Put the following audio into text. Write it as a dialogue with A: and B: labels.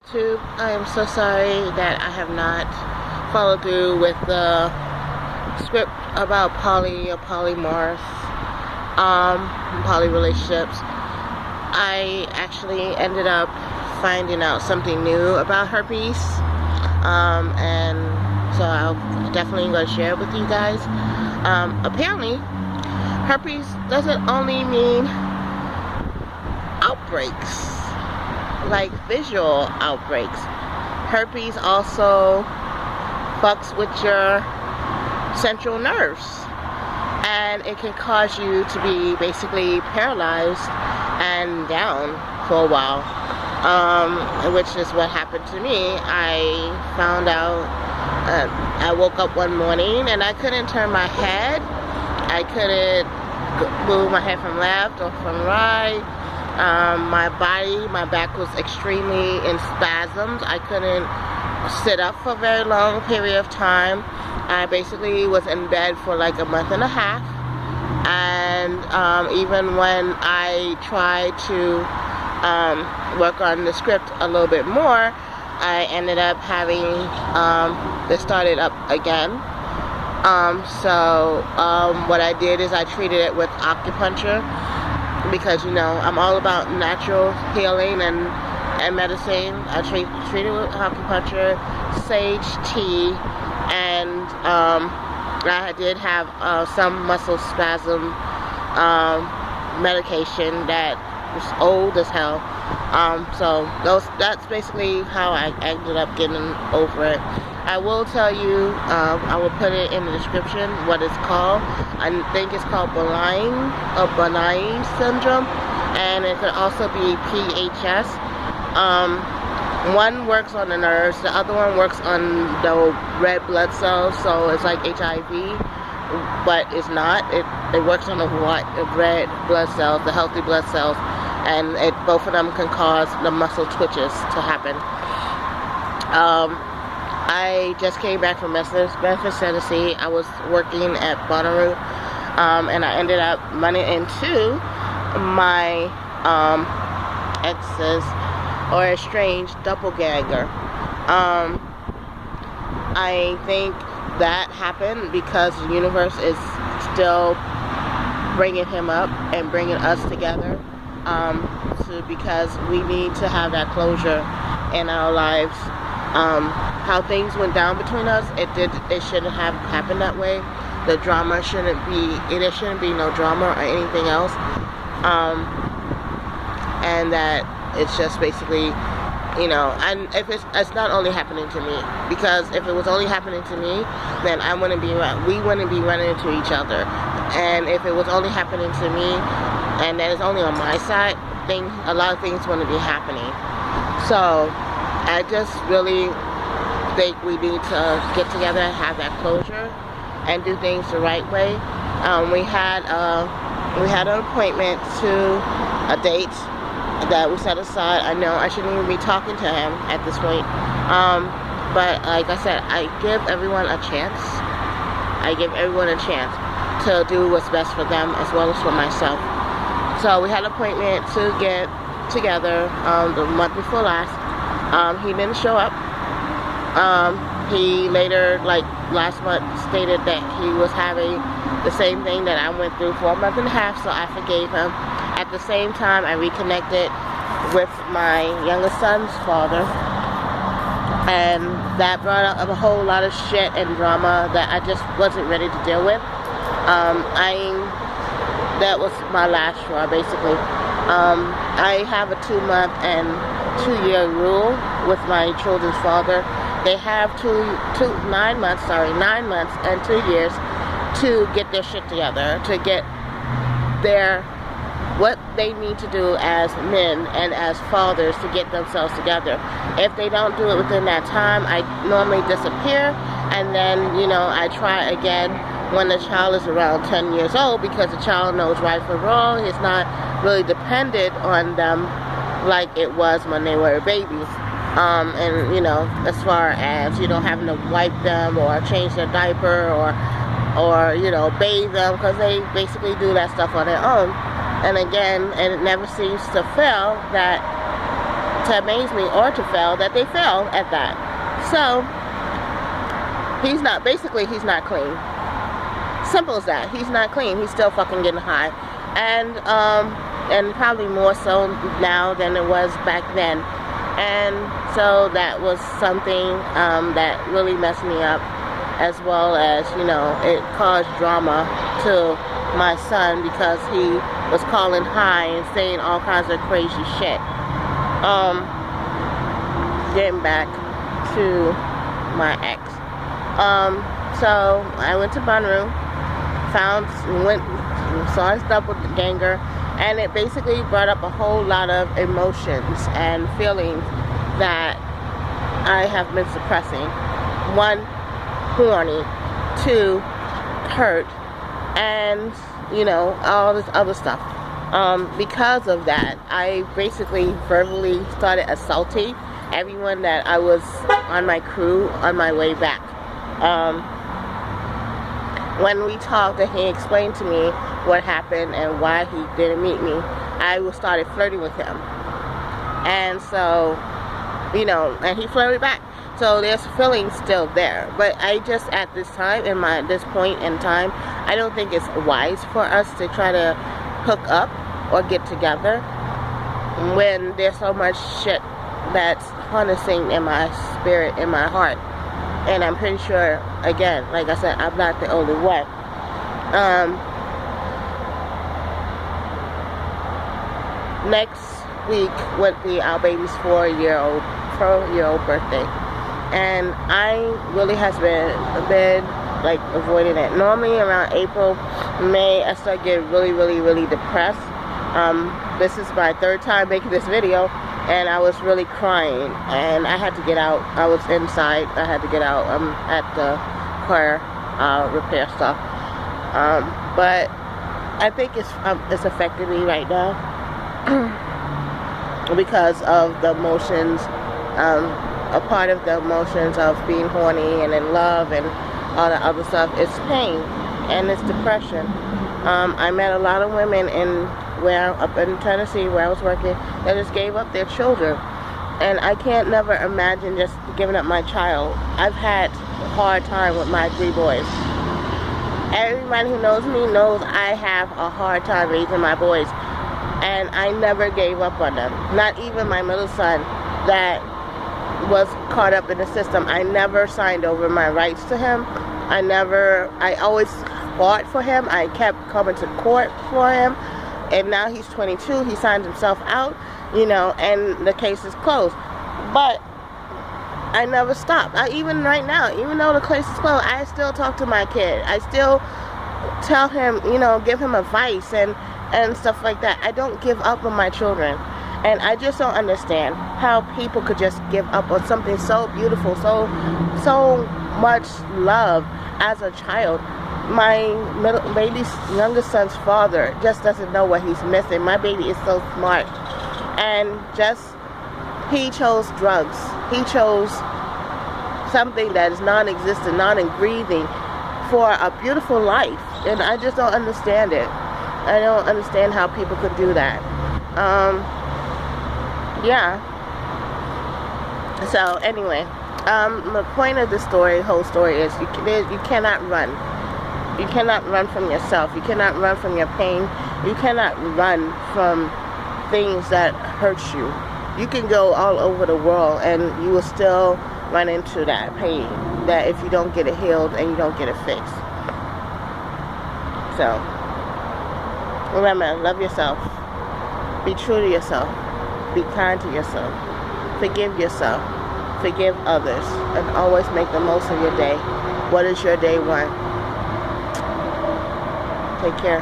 A: YouTube, I am so sorry that I have not followed through with the script about poly or polymorphs, poly relationships. I actually ended up finding out something new about herpes, and so I'm definitely going to share it with you guys. Apparently, herpes doesn't only mean outbreaks, like visual outbreaks. Herpes also fucks with your central nerves, and it can cause you to be basically paralyzed and down for a while, which is what happened to me. I found out, I woke up one morning and I couldn't turn my head. I couldn't move my head from left or from right. My back was extremely in spasms. I couldn't sit up for a very long period of time. I basically was in bed for like a month and a half. And even when I tried to work on the script a little bit more, I ended up having it started up again. What I did is I treated it with acupuncture, because you know I'm all about natural healing and medicine. I treated with acupuncture, sage tea, and I did have some muscle spasm medication that was old as hell. That's basically how I ended up getting over it. I will tell you, I will put it in the description what it's called. I think it's called Benign Syndrome, and it could also be PHS. One works on the nerves, the other one works on the red blood cells, so it's like HIV, but it's not. It works on the red blood cells, the healthy blood cells, and both of them can cause the muscle twitches to happen. I just came back from Memphis, Tennessee. I was working at Bonnaroo, and I ended up running into my ex's or estranged doppelganger. I think that happened because the universe is still bringing him up and bringing us together, because we need to have that closure in our lives. How things went down between us, it shouldn't have happened that way. The drama shouldn't be, there shouldn't be no drama or anything else. And that it's just basically, you know, and if it's not only happening to me, because if it was only happening to me, then we wouldn't be running into each other. And if it was only happening to me, and that is only on my side, then a lot of things wouldn't be happening. So I just really think we need to get together and have that closure and do things the right way. We had an appointment to a date that we set aside. I know I shouldn't even be talking to him at this point, but like I said, I give everyone a chance. I give everyone a chance to do what's best for them as well as for myself. So we had an appointment to get together the month before last. He didn't show up. He later, like last month, stated that he was having the same thing that I went through for a month and a half, so I forgave him. At the same time, I reconnected with my youngest son's father, and that brought up a whole lot of shit and drama that I just wasn't ready to deal with. That was my last straw, basically. I have a 2-month and 2-year rule with my children's father. They have 9 months and 2 years to get their shit together, to get what they need to do as men and as fathers to get themselves together. If they don't do it within that time, I normally disappear, and then, you know, I try again when the child is around 10 years old, because the child knows right from wrong. It's not really dependent on them like it was when they were babies. And you know, as far as, you know, having to wipe them or change their diaper or you know, bathe them, because they basically do that stuff on their own. And again, and it never seems to fail, that to amaze me or to fail, that they fail at that. So he's not, basically he's not clean. Simple as that. He's not clean. He's still fucking getting high. And probably more so now than it was back then. And so that was something that really messed me up, as well as, you know, it caused drama to my son because he was calling high and saying all kinds of crazy shit. Getting back to my ex. So I went to Bonnaroo, saw his doppelganger, and it basically brought up a whole lot of emotions and feelings that I have been suppressing. 1, horny. 2, hurt. And, you know, all this other stuff. Because of that, I basically verbally started assaulting everyone that I was on my crew on my way back. When we talked and he explained to me what happened and why he didn't meet me, I started flirting with him. And so, you know, and he flirted back. So there's feelings still there. But I just, at this time, this point in time, I don't think it's wise for us to try to hook up or get together when there's so much shit that's harnessing in my spirit, in my heart. And I'm pretty sure, again, like I said, I'm not the only one. Next week would be our baby's 4-year-old birthday. And I really has been like avoiding it. Normally around April, May, I start getting really depressed. This is my 3rd time making this video, and I was really crying, and I had to get out. I was inside. I had to get out. I'm at the car repair stuff. But I think it's affecting me right now because of the emotions. A part of the emotions of being horny and in love and all the other stuff. It's pain and it's depression. I met a lot of women up in Tennessee where I was working that just gave up their children, and I can't never imagine just giving up my child. I've had a hard time with my 3 boys. Everybody who knows me knows I have a hard time raising my boys, and I never gave up on them. Not even my middle son that was caught up in the system. I never signed over my rights to him. I always fought for him. I kept coming to court for him, and now he's 22. He signed himself out, you know, and the case is closed. But I never stopped. Even right now, even though the case is closed, I still talk to my kid. I still tell him, you know, give him advice and stuff like that. I don't give up on my children. And I just don't understand how people could just give up on something so beautiful, so much love as a child. My baby's youngest son's father just doesn't know what he's missing. My baby is so smart. And he chose drugs. He chose something that is non-existent, non-breathing for a beautiful life. And I just don't understand it. I don't understand how people could do that. Yeah. So anyway, the point of the whole story is you cannot run. You cannot run from yourself. You cannot run from your pain. You cannot run from things that hurt you. You can go all over the world and you will still run into that pain, that if you don't get it healed and you don't get it fixed. So remember, love yourself. Be true to yourself. Be kind to yourself. Forgive yourself. Forgive others. And always make the most of your day. What is your day one? Take care.